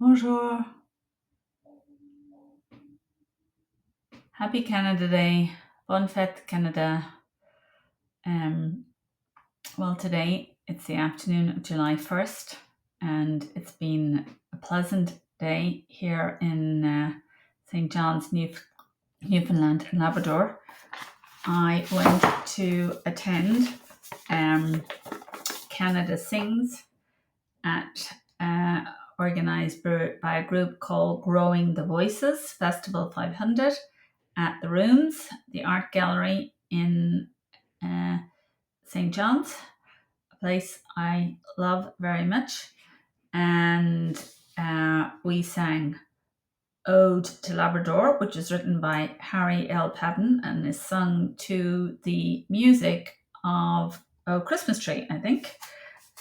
Bonjour. Happy Canada Day. Bonne Fête, Canada. Um, well, today it's the afternoon of July 1st, and it's been a pleasant day here in St. John's, Newfoundland and Labrador. I went to attend Canada Sings at organised by a group called Growing the Voices Festival 500 at the Rooms, the art gallery in uh, St. John's, a place I love very much. And we sang Ode to Labrador, which is written by Harry L. Padden and is sung to the music of Christmas Tree, I think.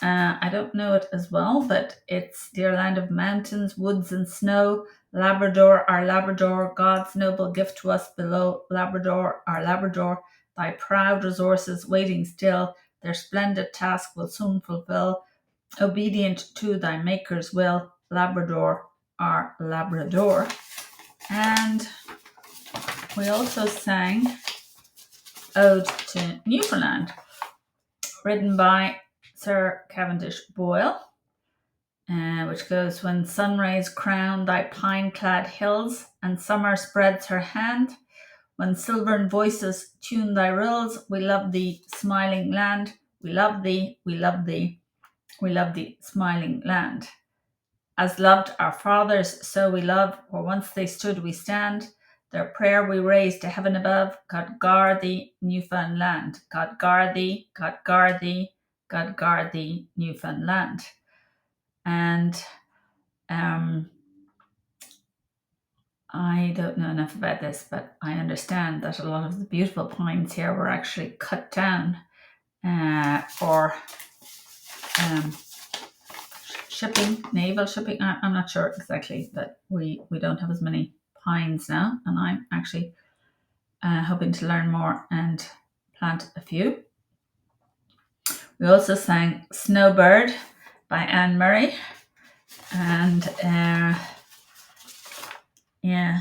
I don't know it as well, but it's Dear Land of Mountains, Woods and Snow, Labrador, our Labrador, God's noble gift to us below, Labrador, our Labrador, thy proud resources waiting still, their splendid task will soon fulfill, obedient to thy Maker's will, Labrador, our Labrador. And we also sang Ode to Newfoundland, written by Sir Cavendish Boyle, which goes, when sun rays crown thy pine-clad hills, and summer spreads her hand, when silvern voices tune thy rills, we love thee, smiling land, we love thee, we love thee, we love thee, smiling land. As loved our fathers, so we love, where once they stood we stand, their prayer we raise to heaven above, God guard thee, Newfoundland, God guard thee, God guard thee, God guard thee, Newfoundland. And I don't know enough about this, but I understand that a lot of the beautiful pines here were actually cut down for shipping, naval shipping. I'm not sure exactly, but we don't have as many pines now, and I'm actually hoping to learn more and plant a few. We also sang Snowbird by Anne Murray, and yeah.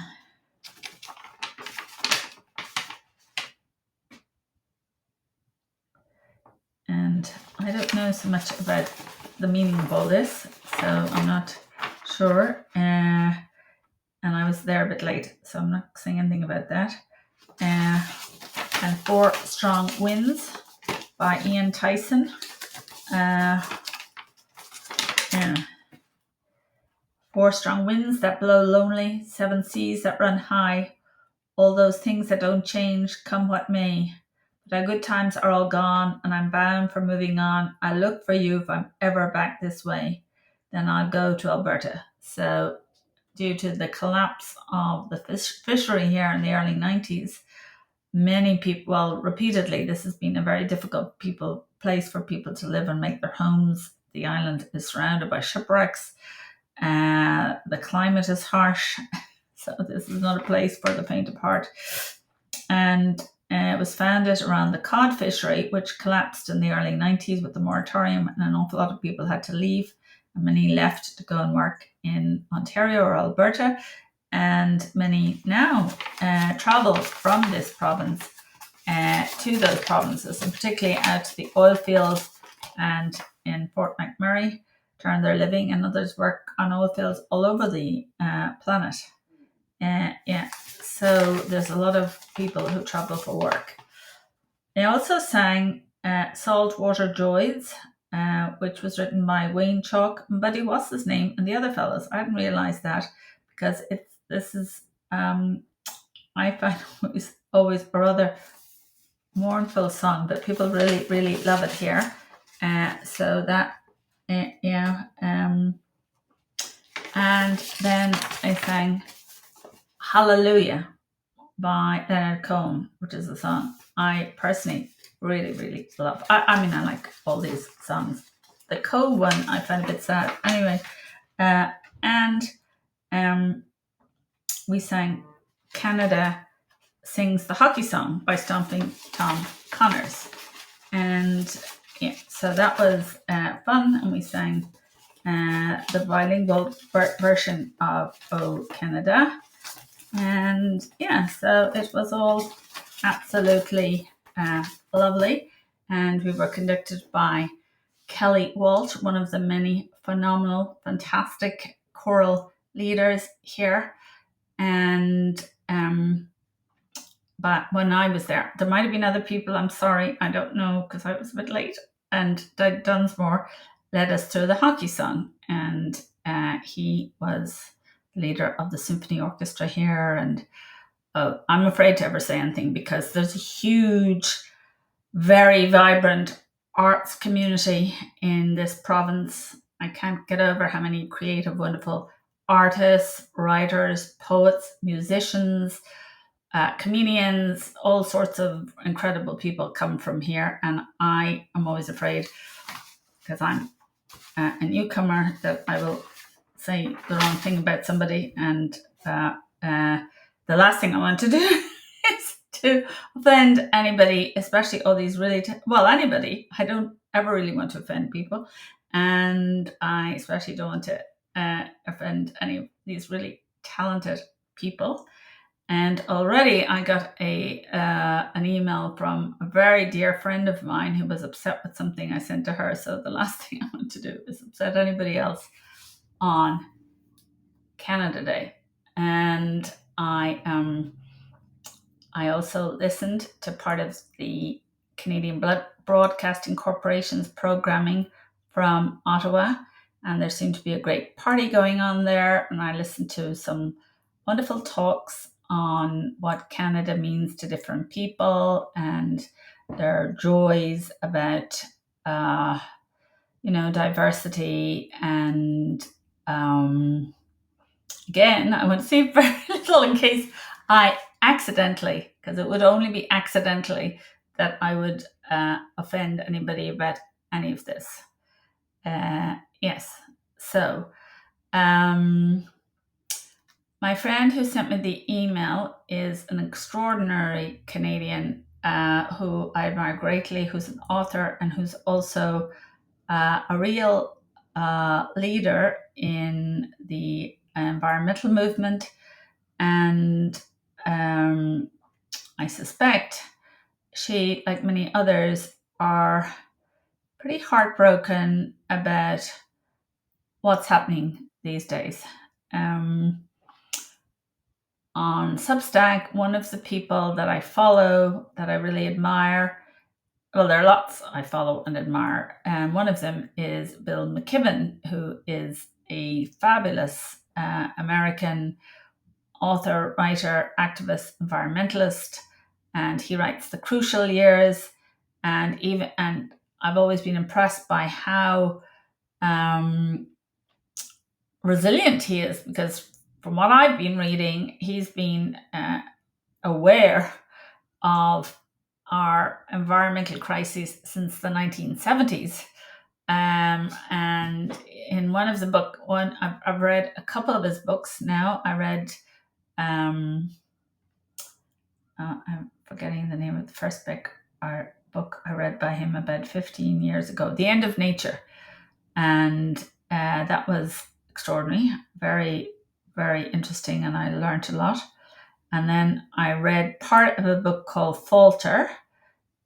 And I don't know so much about the meaning of all this, so I'm not sure. And I was there a bit late, so I'm not saying anything about that. And Four Strong Winds by Ian Tyson. Yeah. Four strong winds that blow lonely, seven seas that run high, all those things that don't change, come what may. But our good times are all gone, and I'm bound for moving on. I look for you if I'm ever back this way. Then I'll go to Alberta. So, due to the collapse of the fishery here in the early 90s, many people, well, repeatedly, this has been a very difficult place for people to live and make their homes. The island is surrounded by shipwrecks. The climate is harsh, so this is not a place for the faint of heart. And it was founded around the cod fishery, which collapsed in the early 90s with the moratorium, and an awful lot of people had to leave, and many left to go and work in Ontario or Alberta, and many now travel from this province to those provinces, and particularly out to the oil fields and in Fort McMurray, turn their living, and others work on oil fields all over the planet. Yeah, so there's a lot of people who travel for work. They also sang Saltwater Joys, which was written by Wayne Chalk and Buddy, what's his name, and the other fellows. I hadn't realised that, because this is I find always a rather mournful song, but people really, really love it here. So that, yeah. And then I sang Hallelujah by Leonard Cohen, which is a song I personally really, really love. I mean, I like all these songs. The Cohen one I find a bit sad. Anyway, and we sang Canada Sings the Hockey Song by Stomping Tom Connors. And yeah, so that was fun, and we sang the bilingual version of O Canada. And yeah, so it was all absolutely lovely. And we were conducted by Kelly Walt, one of the many phenomenal, fantastic choral leaders here. And but when I was there might have been other people. I'm sorry, I don't know, because I was a bit late. And Doug Dunsmore led us through the hockey song, and he was leader of the symphony orchestra here. And I'm afraid to ever say anything because there's a huge, very vibrant arts community in this province. I can't get over how many creative, wonderful artists, writers, poets, musicians, comedians, all sorts of incredible people come from here. And I am always afraid, because I'm a newcomer, that I will say the wrong thing about somebody. And the last thing I want to do is to offend anybody, especially all these really, anybody. I don't ever really want to offend people. And I especially don't want to offend any of these really talented people. And already I got an email from a very dear friend of mine who was upset with something I sent to her. So the last thing I want to do is upset anybody else on Canada Day. And I also listened to part of the Canadian Broadcasting Corporation's programming from Ottawa, and there seemed to be a great party going on there. And I listened to some wonderful talks on what Canada means to different people and their joys about, diversity. And again, I want to say very little in case I accidentally, because it would only be accidentally, that I would offend anybody about any of this. Yes. So, my friend who sent me the email is an extraordinary Canadian who I admire greatly, who's an author and who's also a real leader in the environmental movement. And I suspect she, like many others, are pretty heartbroken about what's happening these days. On Substack, one of the people that I follow that I really admire, well, there are lots I follow and admire, and one of them is Bill McKibben, who is a fabulous American author, writer, activist, environmentalist, and he writes The Crucial Years. And I've always been impressed by how resilient he is, because from what I've been reading, he's been aware of our environmental crises since the 1970s. And in one of the I've read a couple of his books now. I read, I'm forgetting the name of the first book I read by him about 15 years ago, The End of Nature. And that was extraordinary, very, very interesting, and I learned a lot. And then I read part of a book called Falter,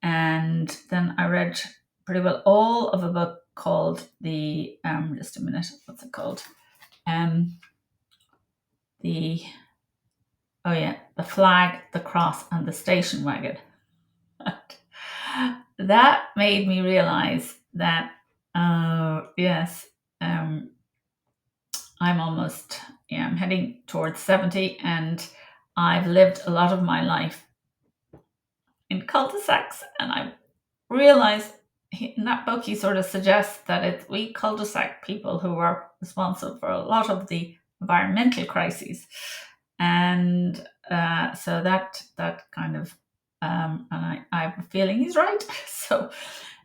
and then I read pretty well all of a book called just a minute, what's it called? The Flag, the Cross, and the Station Wagon. That made me realize that, yes, I'm almost, I'm heading towards 70, and I've lived a lot of my life in cul-de-sacs. And I realized in that book, he sort of suggests that it's we cul-de-sac people who are responsible for a lot of the environmental crises. And so that kind of, and I have a feeling he's right. So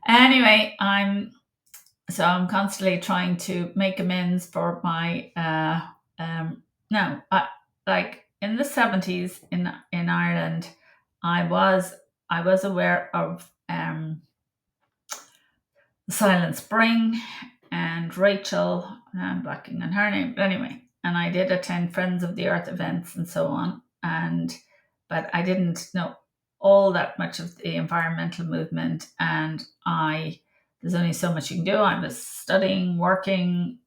anyway, I'm constantly trying to make amends for my like in the 70s in Ireland, I was aware of The Silent Spring and Rachel. now I'm blacking on her name, but anyway, and I did attend Friends of the Earth events and so on, but I didn't know all that much of the environmental movement, and there's only so much you can do. I was studying, working,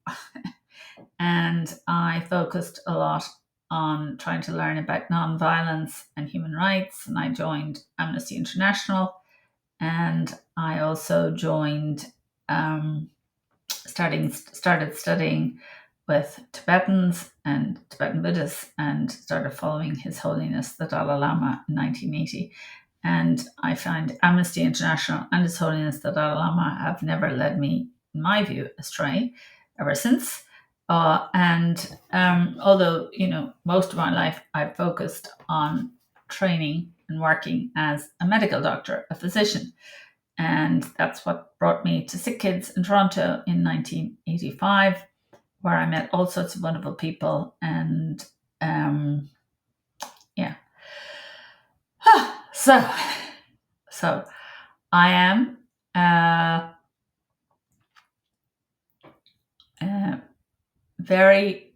and I focused a lot on trying to learn about nonviolence and human rights, and I joined Amnesty International, and I also joined started studying with Tibetans and Tibetan Buddhists, and started following His Holiness the Dalai Lama in 1980. And I find Amnesty International and His Holiness the Dalai Lama have never led me, in my view, astray ever since. And although, most of my life I've focused on training and working as a medical doctor, a physician. And that's what brought me to Sick Kids in Toronto in 1985, where I met all sorts of wonderful people. And yeah. So I am very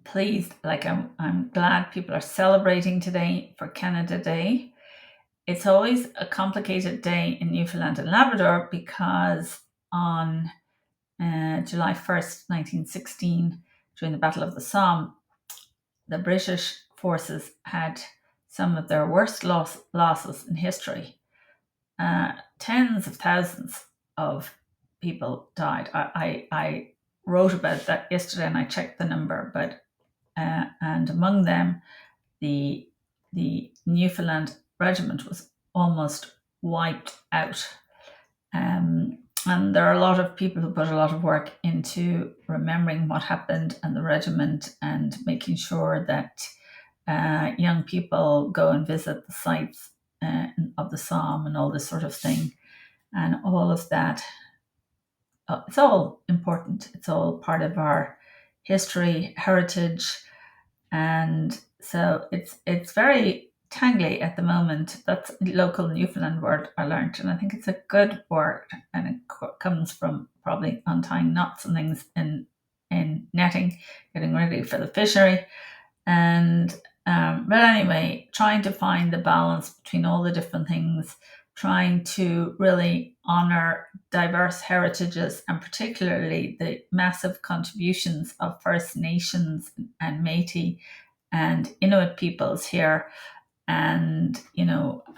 pleased. Like I'm glad people are celebrating today for Canada Day. It's always a complicated day in Newfoundland and Labrador because on July 1st, 1916, during the Battle of the Somme, the British forces had some of their worst losses in history. Tens of thousands of people died. I wrote about that yesterday, and I checked the number, but and among them, the Newfoundland regiment was almost wiped out. And there are a lot of people who put a lot of work into remembering what happened and the regiment, and making sure that young people go and visit the sites of the Somme and all this sort of thing. And all of that, it's all important. It's all part of our history, heritage. And so it's very tangly at the moment. That's a local Newfoundland word I learned, and I think it's a good word, and it comes from probably untying knots and things in netting, getting ready for the fishery. And but anyway, trying to find the balance between all the different things, trying to really honor diverse heritages, and particularly the massive contributions of First Nations and Métis and Inuit peoples here, and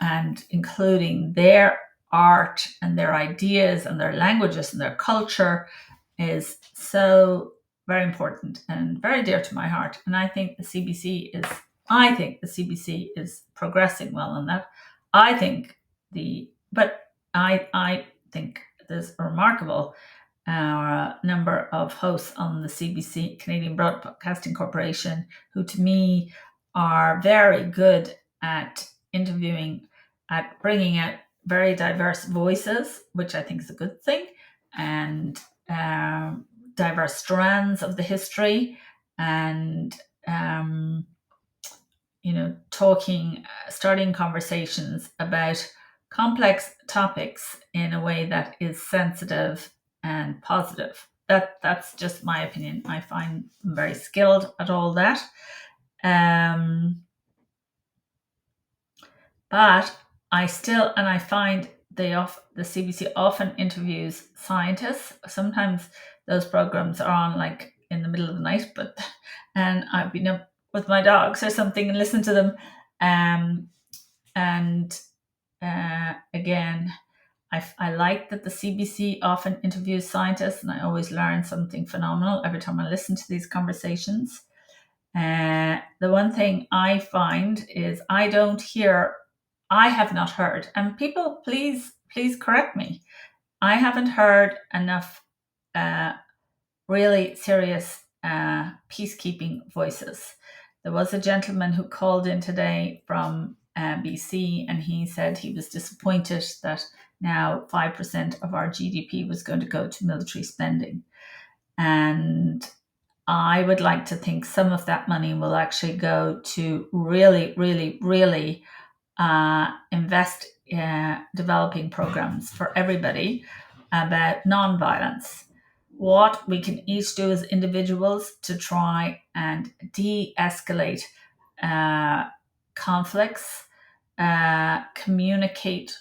and including their art and their ideas and their languages and their culture is so very important and very dear to my heart. And I think the CBC is progressing well on that. I think there's a remarkable number of hosts on the CBC, Canadian Broadcasting Corporation, who to me are very good at interviewing, at bringing out very diverse voices, which I think is a good thing, and diverse strands of the history, and starting conversations about complex topics in a way that is sensitive and positive. That's just my opinion. I find them very skilled at all that. But I find the CBC often interviews scientists. Sometimes those programs are on like in the middle of the night, and I've been up with my dogs or something and listen to them. Again, I like that the CBC often interviews scientists, and I always learn something phenomenal every time I listen to these conversations. The one thing I find is I have not heard, and people, please correct me, I haven't heard enough really serious peacekeeping voices. There was a gentleman who called in today from BC, and he said he was disappointed that now 5% of our GDP was going to go to military spending. And I would like to think some of that money will actually go to really, really, really invest developing programs for everybody, about nonviolence, what we can each do as individuals to try and de-escalate uh, conflicts, communicate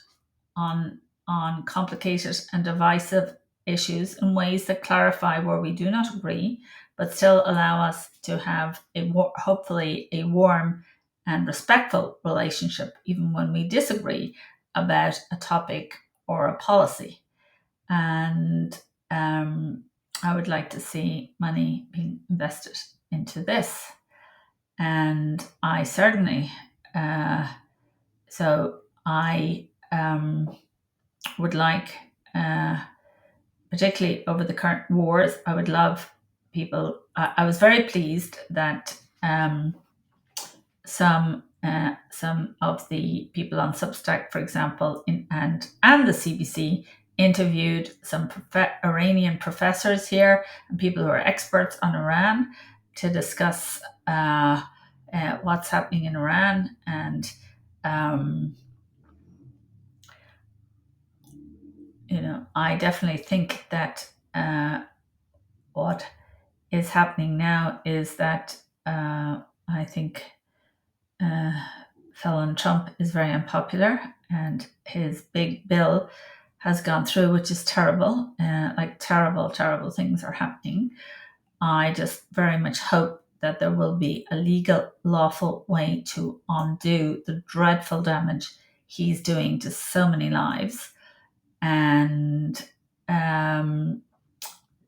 on complicated and divisive issues in ways that clarify where we do not agree, but still allow us to have hopefully a warm and respectful relationship, even when we disagree about a topic or a policy. And I would like to see money being invested into this. And I certainly, so I would like, particularly over the current wars, I would love people. I was very pleased that some of the people on Substack, for example, and the CBC interviewed some Iranian professors here and people who are experts on Iran to discuss what's happening in Iran. And I definitely think that what is happening now is that I think felon Trump is very unpopular, and his big bill has gone through, which is terrible. Like terrible, terrible things are happening. I just very much hope that there will be a legal, lawful way to undo the dreadful damage he's doing to so many lives, and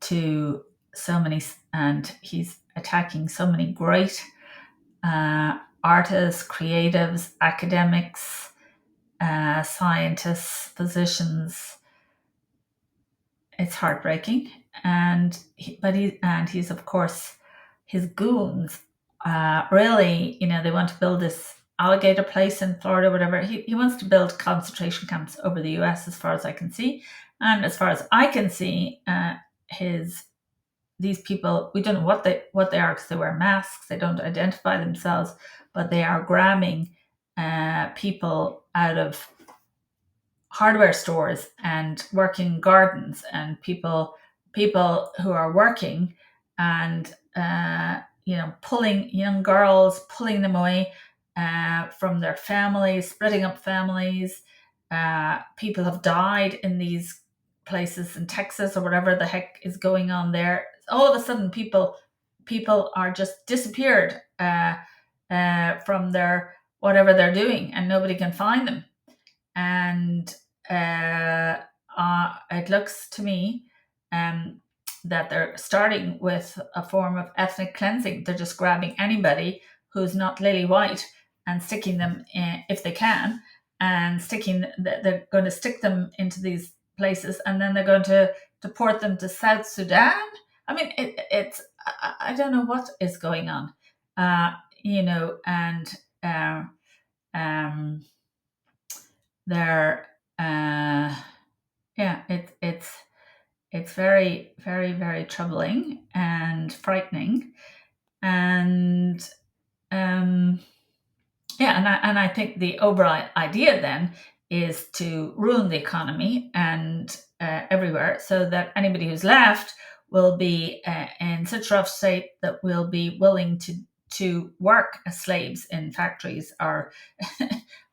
to so many, and he's attacking so many great artists, creatives, academics, scientists, physicians. It's heartbreaking, and he's of course his goons. Really, they want to build this alligator place in Florida, whatever. He wants to build concentration camps over the U.S. as far as I can see, and as far as I can see, these people, we don't know what they are because they wear masks. They don't identify themselves, but they are grabbing people out of hardware stores and working gardens, and people who are working and pulling young girls, pulling them away from their families, splitting up families. People have died in these places in Texas or whatever the heck is going on there. All of a sudden, people are just disappeared from their whatever they're doing, and nobody can find them. And it looks to me that they're starting with a form of ethnic cleansing. They're just grabbing anybody who's not lily white and sticking them in, if they can, and they're going to stick them into these places, and then they're going to deport them to South Sudan. I mean, it's I don't know what is going on, and they're it's very, very, very troubling and frightening, and and I think the overall idea then is to ruin the economy and everywhere, so that anybody who's left will be in such rough shape that will be willing to work as slaves in factories, or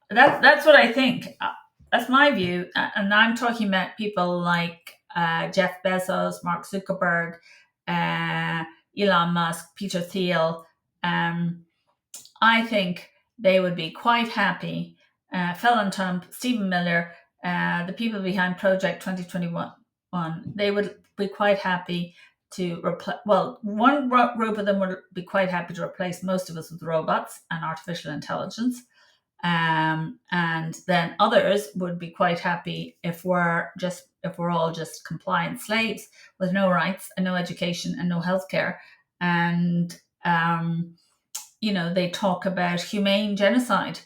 that's what I think. That's my view, and I'm talking about people like Jeff Bezos, Mark Zuckerberg, Elon Musk, Peter Thiel. I think they would be quite happy. Felon Trump, Stephen Miller, the people behind Project 2021, they would be quite happy to replace. Well, one group of them would be quite happy to replace most of us with robots and artificial intelligence. And then others would be quite happy if we're all just compliant slaves with no rights and no education and no healthcare. And they talk about humane genocide,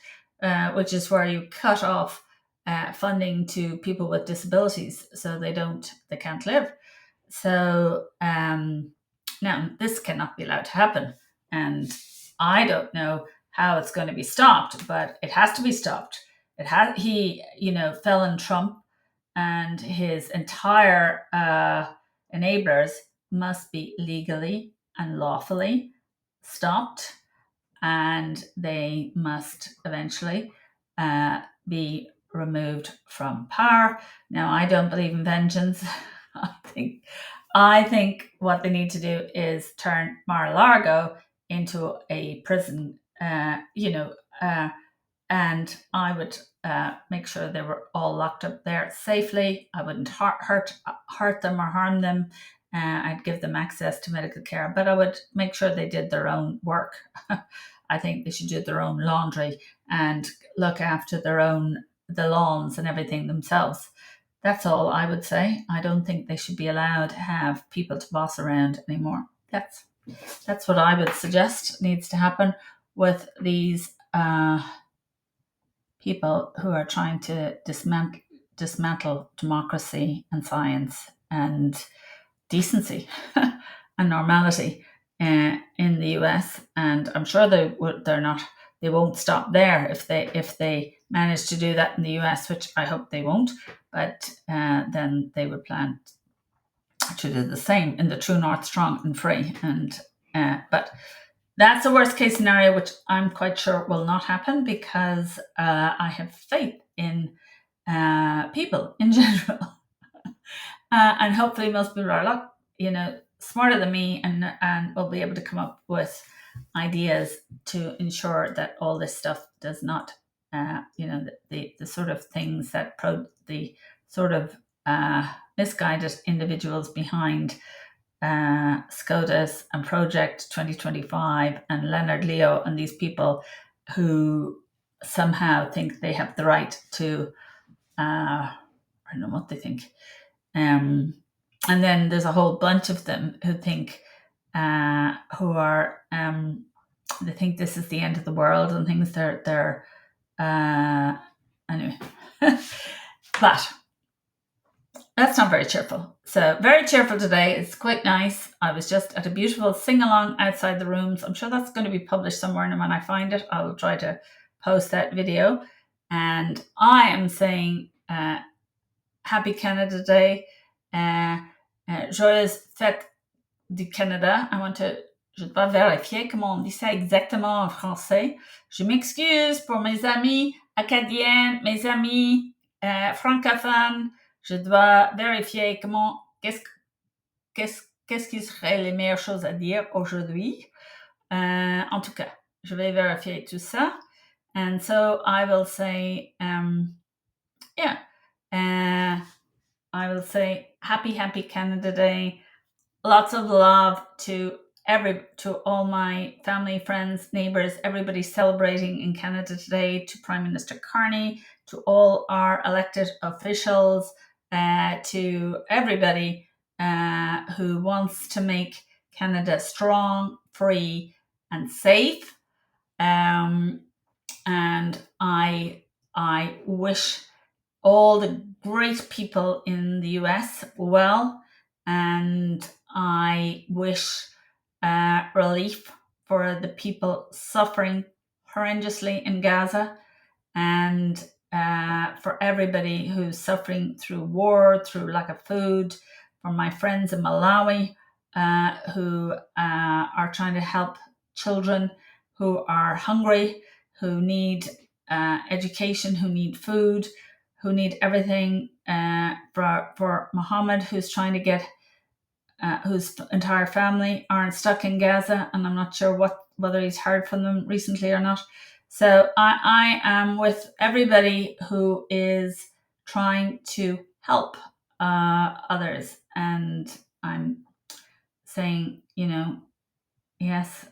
which is where you cut off funding to people with disabilities so they can't live. So now this cannot be allowed to happen, and I don't know how it's going to be stopped, but it has to be stopped. Felon Trump and his entire enablers must be legally and lawfully stopped, and they must eventually be removed from power. Now, I don't believe in vengeance. I think what they need to do is turn Mar-a-Lago into a prison. And I would make sure they were all locked up there safely. I wouldn't hurt them or harm them. I'd give them access to medical care, but I would make sure they did their own work. I think they should do their own laundry and look after the lawns and everything themselves. That's all I would say. I don't think they should be allowed to have people to boss around anymore. That's what I would suggest needs to happen with these people who are trying to dismantle democracy and science and decency and normality in the US. And I'm sure they won't stop there if they manage to do that in the US, which I hope they won't. But then they would plan to do the same in the true north, strong and free. But that's the worst case scenario, which I'm quite sure will not happen, because I have faith in people in general. And hopefully most people are smarter than me and will be able to come up with ideas to ensure that all this stuff does not, the sort of things that the sort of misguided individuals behind SCOTUS and Project 2025 and Leonard Leo and these people who somehow think they have the right to, I don't know what they think. And then there's a whole bunch of them who think, they think this is the end of the world and things. They're anyway. But that's not very cheerful. So very cheerful today. It's quite nice. I was just at a beautiful sing-along outside the rooms. I'm sure that's going to be published somewhere, and when I find it, I will try to post that video. And I am saying Happy Canada Day. Joyeuse Fête du Canada. Je dois vérifier comment on dit ça exactement en français. Je m'excuse pour mes amis acadiens, mes amis francophones. Je dois vérifier qu'est-ce qui serait les meilleures choses à dire aujourd'hui. En tout cas, je vais vérifier tout ça. And so I will say, I will say happy Canada Day. Lots of love to all my family, friends, neighbours, everybody celebrating in Canada today, to Prime Minister Carney, to all our elected officials, to everybody who wants to make Canada strong, free, and safe. And I wish all the great people in the US well, and I wish relief for the people suffering horrendously in Gaza, and for everybody who's suffering through war, through lack of food, for my friends in Malawi who are trying to help children who are hungry, who need education, who need food, who need everything, for Mohammed, who's trying to get, whose entire family aren't stuck in Gaza, and I'm not sure whether he's heard from them recently or not. So I am with everybody who is trying to help others, and I'm saying, yes,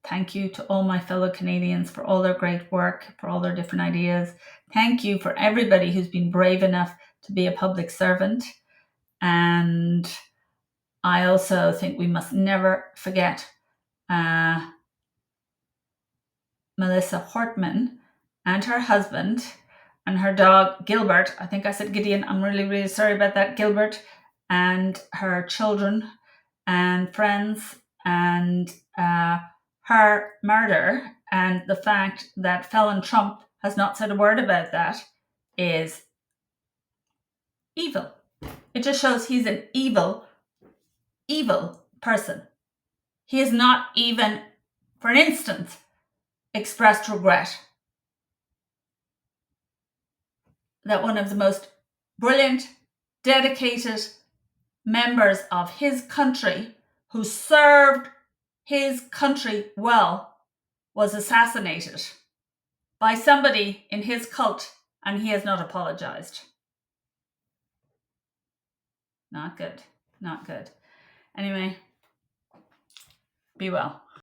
thank you to all my fellow Canadians for all their great work, for all their different ideas. Thank you for everybody who's been brave enough to be a public servant. And I also think we must never forget Melissa Hortman and her husband and her dog Gilbert. I think I said Gideon. I'm really, really sorry about that. Gilbert and her children and friends, and her murder, and the fact that felon Trump has not said a word about that is Evil. It just shows he's an evil person. He has not even, for an instant, expressed regret that one of the most brilliant, dedicated members of his country who served his country well was assassinated by somebody in his cult, and he has not apologized. Not good. Not good. Anyway, be well.